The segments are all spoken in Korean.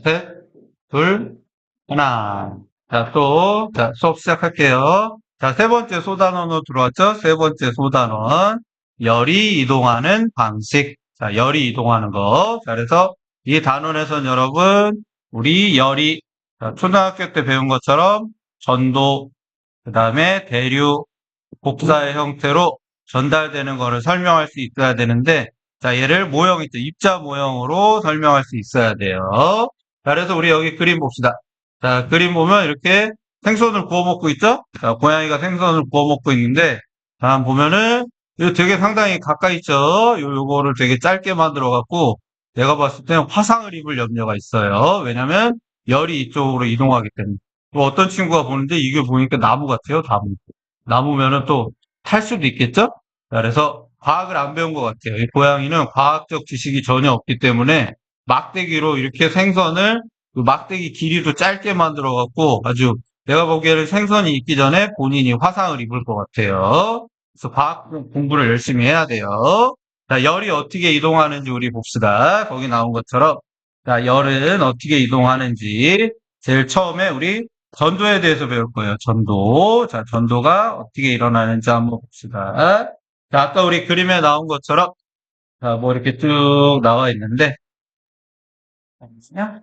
셋, 둘, 하나. 자, 수업 시작할게요. 자, 세 번째 소단원으로 들어왔죠? 세 번째 소단원. 열이 이동하는 방식. 자, 열이 이동하는 거. 자, 그래서 이 단원에선 여러분, 우리 열이, 자, 초등학교 때 배운 것처럼 전도, 그 다음에 대류, 복사의 형태로 전달되는 거를 설명할 수 있어야 되는데, 자, 얘를 모형 있죠? 입자 모형으로 설명할 수 있어야 돼요. 자, 그래서 우리 여기 그림 봅시다. 자, 그림 보면 이렇게 생선을 구워 먹고 있죠? 자, 고양이가 생선을 구워 먹고 있는데, 자, 보면은, 이거 되게 상당히 가까이 있죠? 요거를 되게 짧게 만들어 갖고, 내가 봤을 때는 화상을 입을 염려가 있어요. 왜냐면, 열이 이쪽으로 이동하기 때문에. 또 어떤 친구가 보는데, 이게 보니까 나무 같아요, 나무. 나무면은 또 탈 수도 있겠죠? 자, 그래서 과학을 안 배운 것 같아요. 이 고양이는 과학적 지식이 전혀 없기 때문에 막대기로 이렇게 생선을 그 막대기 길이도 짧게 만들어 갖고 아주 내가 보기에는 생선이 있기 전에 본인이 화상을 입을 것 같아요. 그래서 과학 공부를 열심히 해야 돼요. 자, 열이 어떻게 이동하는지 우리 봅시다. 거기 나온 것처럼. 자, 열은 어떻게 이동하는지 제일 처음에 우리 전도에 대해서 배울 거예요. 전도. 자, 전도가 어떻게 일어나는지 한번 봅시다. 자, 아까 우리 그림에 나온 것처럼, 자, 뭐 이렇게 쭉 나와 있는데, 잠시만요.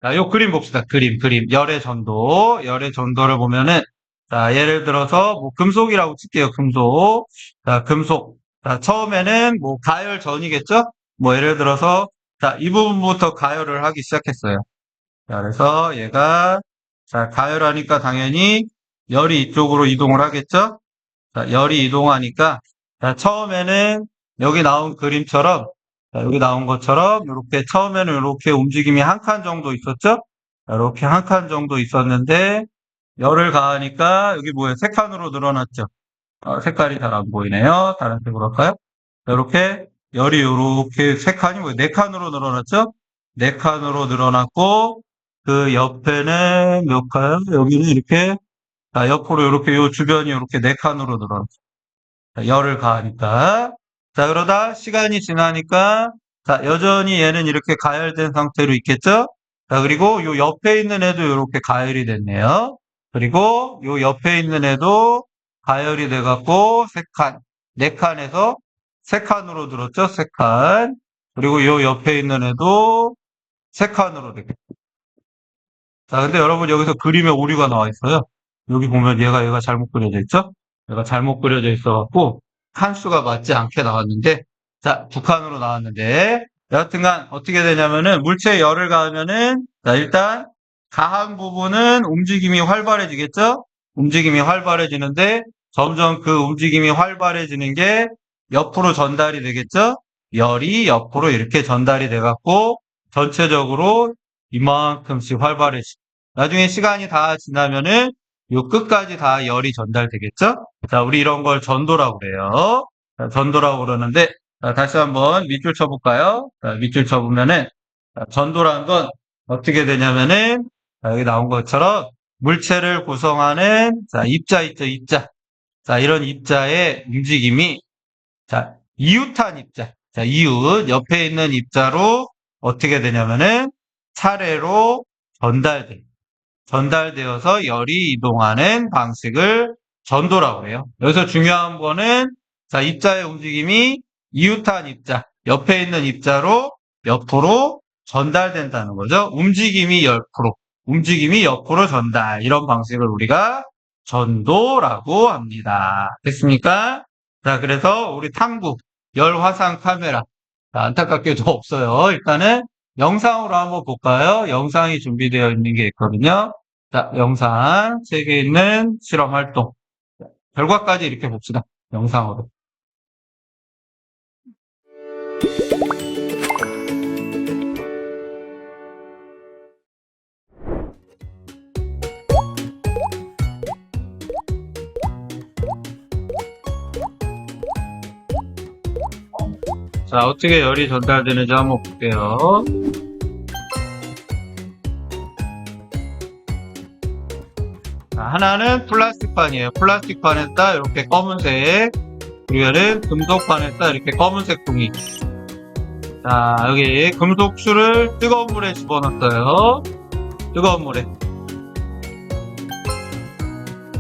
자, 요 그림 봅시다. 그림. 열의 전도. 열의 전도를 보면은, 자, 예를 들어서, 뭐, 금속이라고 칠게요. 금속. 자, 금속. 자, 처음에는 뭐, 가열전이겠죠? 뭐, 예를 들어서, 자, 이 부분부터 가열을 하기 시작했어요. 자, 그래서 얘가, 자, 가열하니까 당연히 열이 이쪽으로 이동을 하겠죠? 자, 열이 이동하니까, 자, 처음에는 여기 나온 그림처럼, 자, 여기 나온 것처럼, 이렇게, 처음에는 이렇게 움직임이 한 칸 정도 있었죠? 자, 이렇게 한 칸 정도 있었는데, 열을 가하니까, 여기 뭐예요? 세 칸으로 늘어났죠? 색깔이 잘 안 보이네요. 다른 색으로 할까요? 자, 이렇게, 열이 이렇게 세 칸이 뭐예요? 네 칸으로 늘어났죠? 네 칸으로 늘어났고, 그 옆에는 몇 칸? 여기는 이렇게, 자, 옆으로 이렇게, 요 주변이 이렇게 네 칸으로 늘어났죠. 열을 가하니까. 자, 그러다 시간이 지나니까, 자, 여전히 얘는 이렇게 가열된 상태로 있겠죠? 자, 그리고 요 옆에 있는 애도 이렇게 가열이 됐네요. 그리고 요 옆에 있는 애도 가열이 돼갖고, 세 칸, 네 칸에서 세 칸으로 들었죠? 세 칸. 그리고 요 옆에 있는 애도 세 칸으로 되겠죠. 자, 근데 여러분 여기서 그림에 오류가 나와 있어요. 여기 보면 얘가 잘못 그려져 있죠? 얘가 잘못 그려져 있어갖고 칸수가 맞지 않게 나왔는데, 자, 두 칸으로 나왔는데, 여하튼간 어떻게 되냐면은 물체에 열을 가하면은, 자, 일단 가한 부분은 움직임이 활발해지겠죠? 움직임이 활발해지는데 점점 그 움직임이 활발해지는 게 옆으로 전달이 되겠죠? 열이 옆으로 이렇게 전달이 돼갖고 전체적으로 이만큼씩 활발해지죠. 나중에 시간이 다 지나면은 요 끝까지 다 열이 전달되겠죠? 자, 우리 이런 걸 전도라고 그래요. 자, 전도라고 그러는데, 자, 다시 한번 밑줄 쳐볼까요? 자, 밑줄 쳐보면은, 자, 전도라는 건 어떻게 되냐면은, 자, 여기 나온 것처럼 물체를 구성하는, 자, 입자 있죠, 입자. 자, 이런 입자의 움직임이, 자, 이웃한 입자. 자, 이웃, 옆에 있는 입자로 어떻게 되냐면은, 차례로 전달되어서 열이 이동하는 방식을 전도라고 해요. 여기서 중요한 거는, 자, 입자의 움직임이 이웃한 입자, 옆에 있는 입자로 옆으로 전달된다는 거죠. 움직임이 옆으로 전달. 이런 방식을 우리가 전도라고 합니다. 됐습니까? 자, 그래서 우리 탐구, 열 화상 카메라. 자, 안타깝게도 없어요. 일단은 영상으로 한번 볼까요? 영상이 준비되어 있는 게 있거든요. 자, 영상, 책에 있는 실험 활동. 결과까지 이렇게 봅시다. 영상으로. 자, 어떻게 열이 전달되는지 한번 볼게요. 자, 하나는 플라스틱판이에요. 플라스틱판에다 이렇게 검은색, 그리고 얘는 금속판에다 이렇게 검은색 종이. 자, 여기 금속줄을 뜨거운 물에 집어넣었어요. 뜨거운 물에.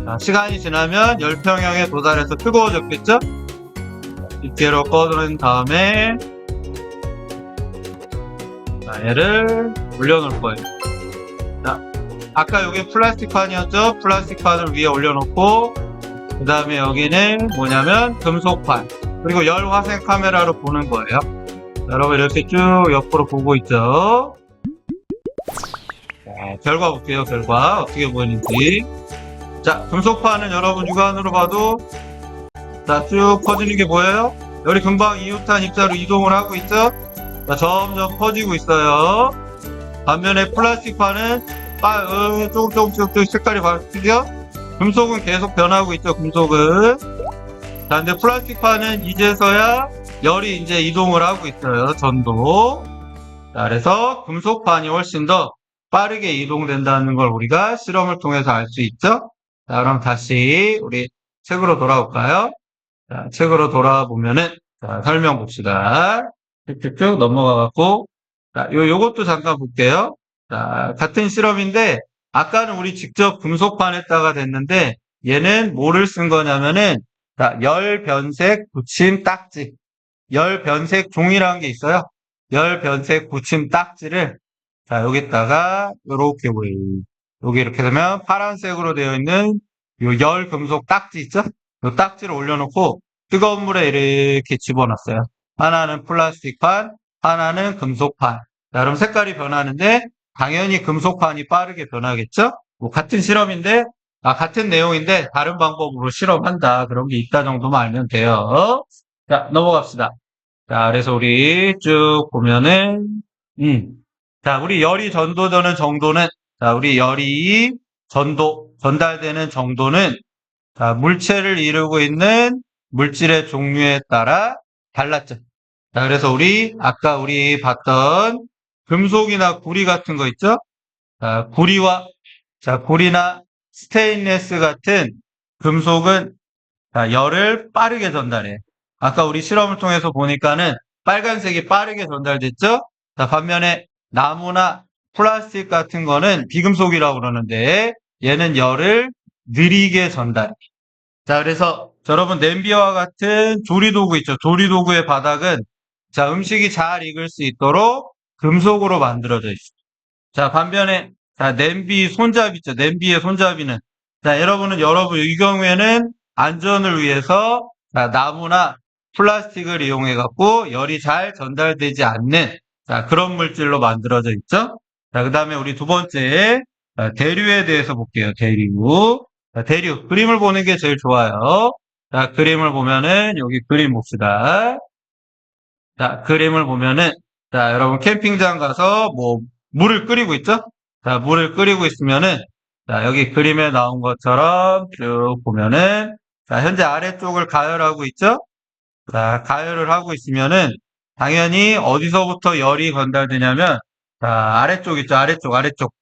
자, 시간이 지나면 열평형에 도달해서 뜨거워졌겠죠? 이대로 꺼낸 다음에 자, 얘를 올려놓을 거예요. 자, 아까 여기 플라스틱 판이었죠? 플라스틱 판을 위에 올려놓고 그 다음에 여기는 뭐냐면 금속판 그리고 열화생 카메라로 보는 거예요. 자, 여러분 이렇게 쭉 옆으로 보고 있죠? 자, 결과 볼게요. 결과 어떻게 보이는지. 자, 금속판은 여러분 육안으로 봐도 자, 쭉 퍼지는 게 보여요? 여기 금방 이웃한 입자로 이동을 하고 있죠? 자, 점점 퍼지고 있어요. 반면에 플라스틱판은 조금 색깔이 바뀌죠? 금속은 계속 변하고 있죠, 금속은. 자, 근데 플라스틱판은 이제서야 열이 이제 이동을 하고 있어요, 전도. 자, 그래서 금속판이 훨씬 더 빠르게 이동된다는 걸 우리가 실험을 통해서 알 수 있죠? 자, 그럼 다시 우리 책으로 돌아올까요? 자, 책으로 돌아보면은, 자, 설명 봅시다. 쭉쭉쭉 넘어가갖고, 자, 요것도 잠깐 볼게요. 자, 같은 실험인데, 아까는 우리 직접 금속판에다가 됐는데, 얘는 뭐를 쓴 거냐면은, 자, 열변색 붙임 딱지. 열변색 종이라는 게 있어요. 열변색 붙임 딱지를, 자, 여기다가, 요렇게 보여요. 여기 이렇게 되면 파란색으로 되어 있는 요 열금속 딱지 있죠? 요 딱지를 올려놓고 뜨거운 물에 이렇게 집어넣었어요. 하나는 플라스틱판, 하나는 금속판. 자, 그럼 색깔이 변하는데 당연히 금속판이 빠르게 변하겠죠? 뭐 같은 실험인데, 같은 내용인데 다른 방법으로 실험한다. 그런 게 있다 정도만 알면 돼요. 자, 넘어갑시다. 자, 그래서 우리 쭉 보면은, 자, 우리 열이 전도되는 정도는, 자, 우리 열이 전달되는 정도는 자, 물체를 이루고 있는 물질의 종류에 따라 달랐죠. 자, 그래서 아까 우리 봤던 금속이나 구리 같은 거 있죠? 자, 구리나 스테인리스 같은 금속은 자, 열을 빠르게 전달해. 아까 우리 실험을 통해서 보니까는 빨간색이 빠르게 전달됐죠? 자, 반면에 나무나 플라스틱 같은 거는 비금속이라고 그러는데 얘는 열을 느리게 전달해. 자, 그래서 여러분 냄비와 같은 조리도구 있죠. 조리도구의 바닥은 자, 음식이 잘 익을 수 있도록 금속으로 만들어져 있어요. 자, 반면에 자, 냄비 손잡이 있죠. 냄비의 손잡이는 자, 여러분 이 경우에는 안전을 위해서 자, 나무나 플라스틱을 이용해 갖고 열이 잘 전달되지 않는 자, 그런 물질로 만들어져 있죠. 자, 그다음에 우리 두 번째 대류에 대해서 볼게요. 대류. 자, 대류. 그림을 보는 게 제일 좋아요. 자, 그림을 보면은, 여기 그림 봅시다. 자, 그림을 보면은, 자, 여러분 캠핑장 가서 뭐, 물을 끓이고 있죠? 자, 물을 끓이고 있으면은, 자, 여기 그림에 나온 것처럼 쭉 보면은, 자, 현재 아래쪽을 가열하고 있죠? 자, 가열을 하고 있으면은, 당연히 어디서부터 열이 전달되냐면, 자, 아래쪽 있죠? 아래쪽.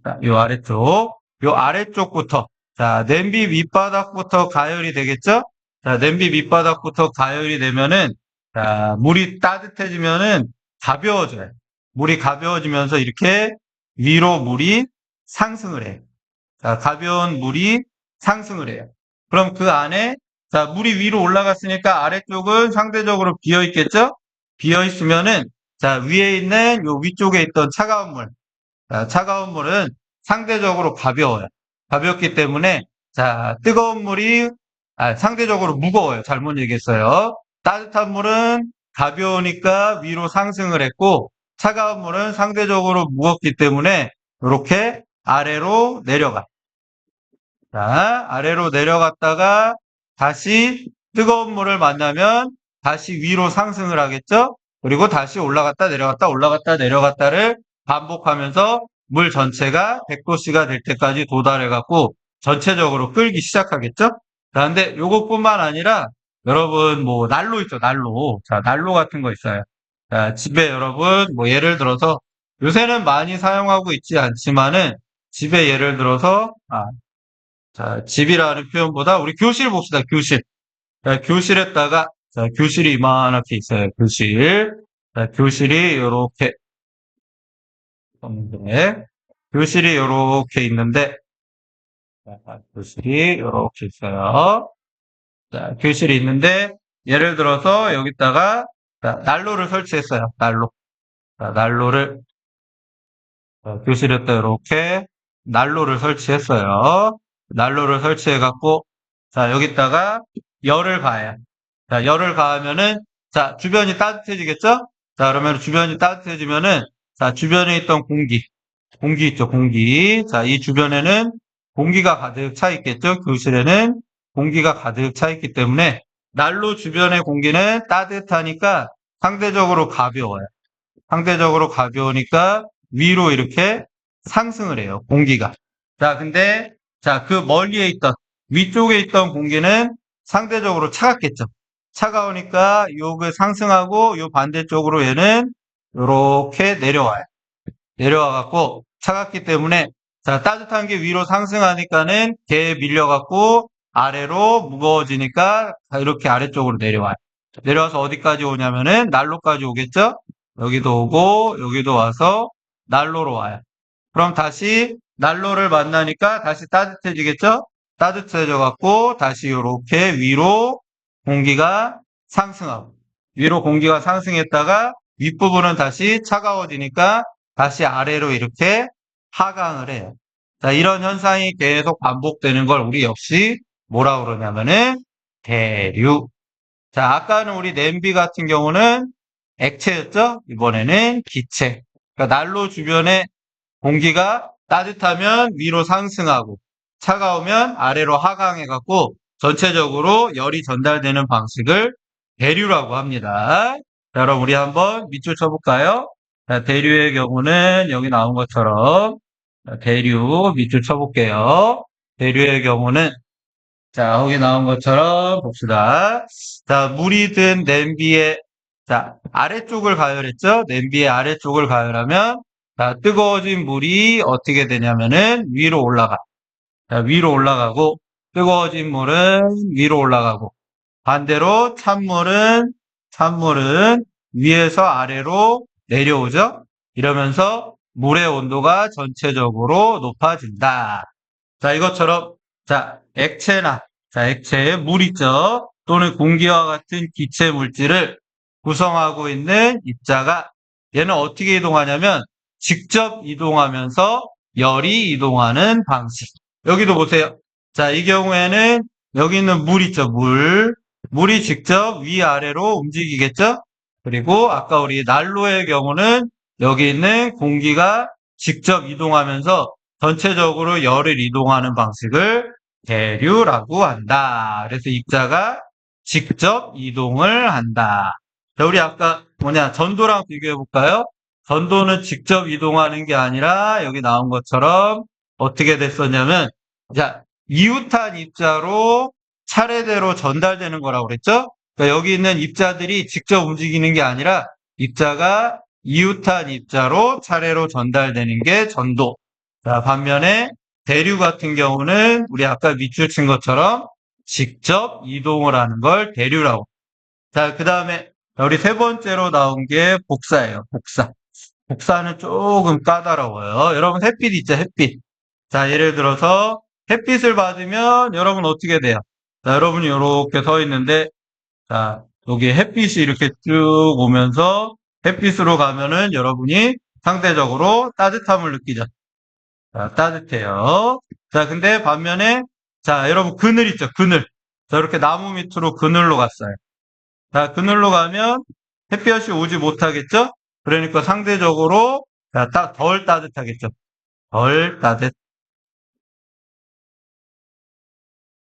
자, 요 아래쪽. 요 아래쪽부터. 자, 냄비 밑바닥부터 가열이 되겠죠? 자, 냄비 밑바닥부터 가열이 되면은, 자, 물이 따뜻해지면은 가벼워져요. 물이 가벼워지면서 이렇게 위로 물이 상승을 해요. 자, 가벼운 물이 상승을 해요. 그럼 그 안에, 자, 물이 위로 올라갔으니까 아래쪽은 상대적으로 비어 있겠죠? 비어 있으면은, 자, 위에 있는 요 위쪽에 있던 차가운 물, 자, 차가운 물은 상대적으로 가벼워요. 가볍기 때문에 자, 뜨거운 물이 상대적으로 무거워요. 잘못 얘기했어요. 따뜻한 물은 가벼우니까 위로 상승을 했고 차가운 물은 상대적으로 무겁기 때문에 이렇게 아래로 내려가. 자, 아래로 내려갔다가 다시 뜨거운 물을 만나면 다시 위로 상승을 하겠죠? 그리고 다시 올라갔다 내려갔다를 반복하면서 물 전체가 100도씨가 될 때까지 도달해갖고 전체적으로 끓기 시작하겠죠? 자, 근데 요것뿐만 아니라 여러분 뭐 난로 있죠, 난로. 자, 난로 같은 거 있어요. 자, 집에 여러분 뭐 예를 들어서 요새는 많이 사용하고 있지 않지만은 집에 예를 들어서 자, 집이라는 표현보다 우리 교실 봅시다. 교실. 자, 교실에다가 자, 교실이 이만하게 있어요. 교실. 자, 교실이 요렇게, 있는데, 교실이 요렇게 있는데, 자, 교실이 요렇게 있어요. 자, 교실이 있는데, 예를 들어서 여기다가, 자, 난로를 설치했어요. 난로. 자, 난로를, 교실에다 이렇게 난로를 설치했어요. 난로를 설치해갖고, 자, 여기다가 열을 가해요. 자, 열을 가하면은, 자, 주변이 따뜻해지겠죠? 자, 그러면 주변이 따뜻해지면은, 자, 주변에 있던 공기 있죠, 공기. 자, 이 주변에는 공기가 가득 차 있겠죠? 교실에는 공기가 가득 차 있기 때문에, 난로 주변의 공기는 따뜻하니까 상대적으로 가벼워요. 상대적으로 가벼우니까 위로 이렇게 상승을 해요, 공기가. 자, 근데, 자, 그 멀리에 있던, 위쪽에 있던 공기는 상대적으로 차갑겠죠. 차가우니까 요게 상승하고 요 반대쪽으로 얘는 이렇게 내려와요. 내려와갖고 차갑기 때문에 자, 따뜻한 게 위로 상승하니까는 걔에 밀려갖고 아래로 무거워지니까 이렇게 아래쪽으로 내려와요. 내려와서 어디까지 오냐면은 난로까지 오겠죠? 여기도 오고 여기도 와서 난로로 와요. 그럼 다시 난로를 만나니까 다시 따뜻해지겠죠? 따뜻해져 갖고 다시 이렇게 위로 공기가 상승하고 위로 공기가 상승했다가 윗부분은 다시 차가워지니까 다시 아래로 이렇게 하강을 해요. 자, 이런 현상이 계속 반복되는 걸 우리 역시 뭐라 그러냐면은 대류. 자, 아까는 우리 냄비 같은 경우는 액체였죠? 이번에는 기체. 그러니까 난로 주변에 공기가 따뜻하면 위로 상승하고 차가우면 아래로 하강해갖고 전체적으로 열이 전달되는 방식을 대류라고 합니다. 자, 그럼 우리 한번 밑줄 쳐볼까요? 자, 대류의 경우는 여기 나온 것처럼 자, 대류 밑줄 쳐볼게요. 대류의 경우는 자, 거기 나온 것처럼 봅시다. 자, 물이 든 냄비의 자, 아래쪽을 가열했죠? 냄비의 아래쪽을 가열하면 자, 뜨거워진 물이 어떻게 되냐면은 위로 올라가. 자, 위로 올라가고 뜨거워진 물은 위로 올라가고 반대로 찬물은 위에서 아래로 내려오죠? 이러면서 물의 온도가 전체적으로 높아진다. 자, 이것처럼, 자, 액체에 물 있죠? 또는 공기와 같은 기체 물질을 구성하고 있는 입자가 얘는 어떻게 이동하냐면 직접 이동하면서 열이 이동하는 방식. 여기도 보세요. 자, 이 경우에는 여기 있는 물 있죠? 물이 직접 위아래로 움직이겠죠? 그리고 아까 우리 난로의 경우는 여기 있는 공기가 직접 이동하면서 전체적으로 열을 이동하는 방식을 대류라고 한다. 그래서 입자가 직접 이동을 한다. 자, 우리 아까 전도랑 비교해 볼까요? 전도는 직접 이동하는 게 아니라 여기 나온 것처럼 어떻게 됐었냐면, 자, 이웃한 입자로 차례대로 전달되는 거라고 그랬죠? 그러니까 여기 있는 입자들이 직접 움직이는 게 아니라 입자가 이웃한 입자로 차례로 전달되는 게 전도. 자, 반면에 대류 같은 경우는 우리 아까 밑줄 친 것처럼 직접 이동을 하는 걸 대류라고. 자, 그 다음에 우리 세 번째로 나온 게 복사예요. 복사. 복사는 조금 까다로워요. 여러분 햇빛 있죠? 햇빛. 자, 예를 들어서 햇빛을 받으면 여러분 어떻게 돼요? 자, 여러분이 이렇게 서 있는데 자, 여기 햇빛이 이렇게 쭉 오면서 햇빛으로 가면은 여러분이 상대적으로 따뜻함을 느끼죠. 자, 따뜻해요. 자, 근데 반면에, 자, 여러분 그늘 있죠, 그늘. 자, 이렇게 나무 밑으로 그늘로 갔어요. 자, 그늘로 가면 햇볕이 오지 못하겠죠? 그러니까 상대적으로, 자, 덜 따뜻하겠죠. 덜 따뜻.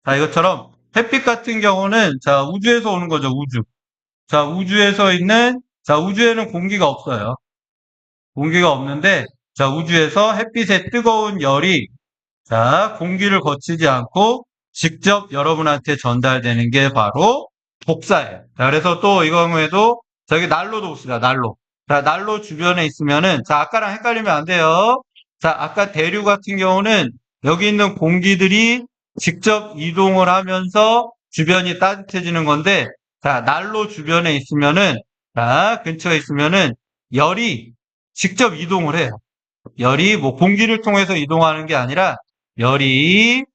자, 이것처럼 햇빛 같은 경우는, 자, 우주에서 오는 거죠, 우주. 자, 자, 우주에는 공기가 없어요. 공기가 없는데, 자, 우주에서 햇빛의 뜨거운 열이 자, 공기를 거치지 않고 직접 여러분한테 전달되는 게 바로 복사예요. 자, 그래서 또 이 경우에도 저기 난로도 봅시다. 난로. 자, 난로 주변에 있으면은 자, 아까랑 헷갈리면 안 돼요. 자, 아까 대류 같은 경우는 여기 있는 공기들이 직접 이동을 하면서 주변이 따뜻해지는 건데 자, 난로 주변에 있으면은 자, 근처에 있으면은 열이 직접 이동을 해요. 열이 뭐 공기를 통해서 이동하는 게 아니라 열이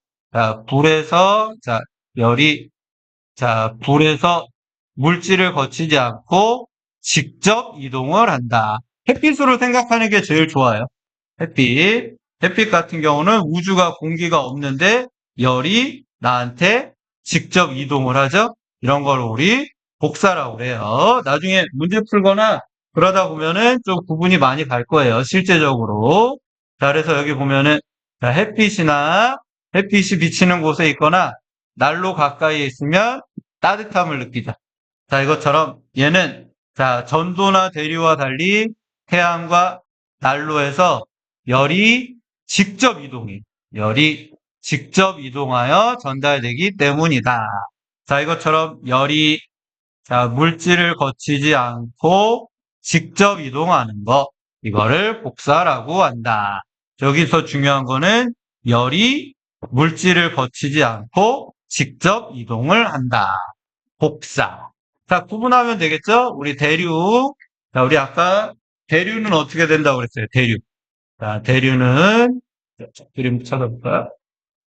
불에서 열이 불에서 물질을 거치지 않고 직접 이동을 한다. 햇빛으로 생각하는 게 제일 좋아요. 햇빛. 햇빛 같은 경우는 우주가 공기가 없는데 열이 나한테 직접 이동을 하죠. 이런 걸 우리 복사라고 그래요. 나중에 문제 풀거나 그러다 보면은 좀 구분이 많이 갈 거예요. 실제적으로. 자, 그래서 여기 보면은 햇빛이 비치는 곳에 있거나 난로 가까이에 있으면 따뜻함을 느끼자. 자, 이것처럼 얘는 전도나 대류와 달리 태양과 난로에서 열이 직접 이동해. 열이 직접 이동하여 전달되기 때문이다. 자, 이것처럼 열이 물질을 거치지 않고 직접 이동하는 거. 이거를 복사라고 한다. 여기서 중요한 거는 열이 물질을 거치지 않고 직접 이동을 한다. 복사. 자, 구분하면 되겠죠? 우리 대류. 자, 우리 아까 대류는 어떻게 된다고 그랬어요? 대류. 자, 대류는 그림 찾아볼까요?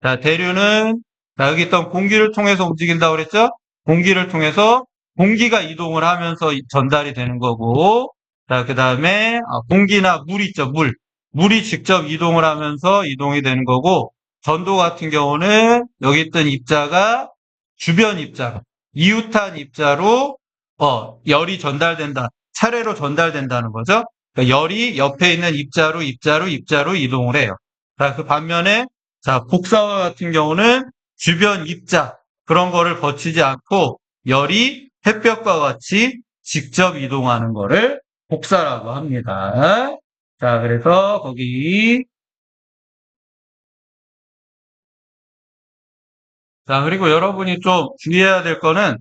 자, 대류는 여기 있던 공기를 통해서 움직인다고 그랬죠? 공기를 통해서 공기가 이동을 하면서 전달이 되는 거고, 자, 그 다음에 공기나 물 있죠, 물. 물이 직접 이동을 하면서 이동이 되는 거고, 전도 같은 경우는 여기 있던 입자가 주변 입자, 이웃한 입자로 열이 전달된다. 차례로 전달된다는 거죠. 그러니까 열이 옆에 있는 입자로 이동을 해요. 자, 그 반면에 복사와 같은 경우는 주변 입자 그런 거를 거치지 않고 열이 햇볕과 같이 직접 이동하는 거를 복사라고 합니다. 자, 그래서 거기 자, 그리고 여러분이 좀 주의해야 될 거는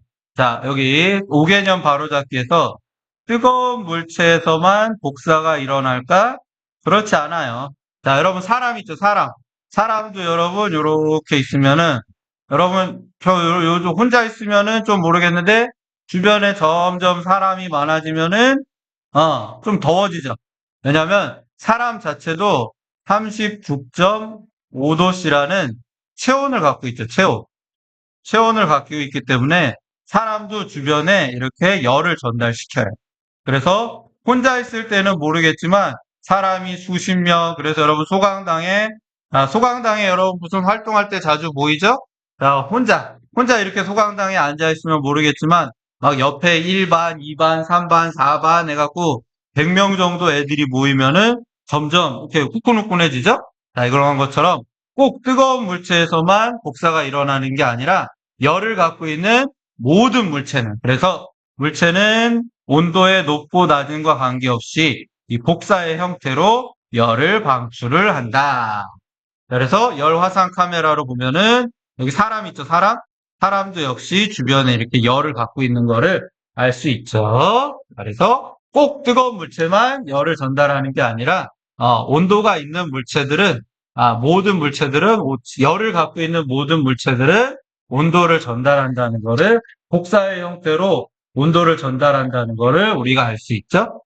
여기 5개념 바로잡기에서 뜨거운 물체에서만 복사가 일어날까? 그렇지 않아요. 자, 여러분 사람 있죠, 사람. 사람도 여러분 요렇게 있으면은 여러분 요즘 혼자 있으면은 좀 모르겠는데 주변에 점점 사람이 많아지면은 좀 더워지죠. 왜냐면 사람 자체도 39.5도씨라는 체온을 갖고 있죠, 체온. 체온을 갖고 있기 때문에 사람도 주변에 이렇게 열을 전달시켜요. 그래서 혼자 있을 때는 모르겠지만 사람이 수십 명, 그래서 여러분 소강당에 여러분 무슨 활동할 때 자주 보이죠? 자, 혼자 이렇게 소강당에 앉아 있으면 모르겠지만 막 옆에 1반, 2반, 3반, 4반 해갖고 100명 정도 애들이 모이면은 점점 이렇게 후끈후끈해지죠? 자, 이런 것처럼 꼭 뜨거운 물체에서만 복사가 일어나는 게 아니라 열을 갖고 있는 모든 물체는, 그래서 물체는 온도의 높고 낮음과 관계없이 이 복사의 형태로 열을 방출을 한다. 그래서 열 화상 카메라로 보면은 여기 사람 있죠, 사람? 사람도 역시 주변에 이렇게 열을 갖고 있는 거를 알 수 있죠. 그래서 꼭 뜨거운 물체만 열을 전달하는 게 아니라 온도가 있는 물체들은 열을 갖고 있는 모든 물체들은 온도를 전달한다는 거를 복사의 형태로 온도를 전달한다는 거를 우리가 알 수 있죠.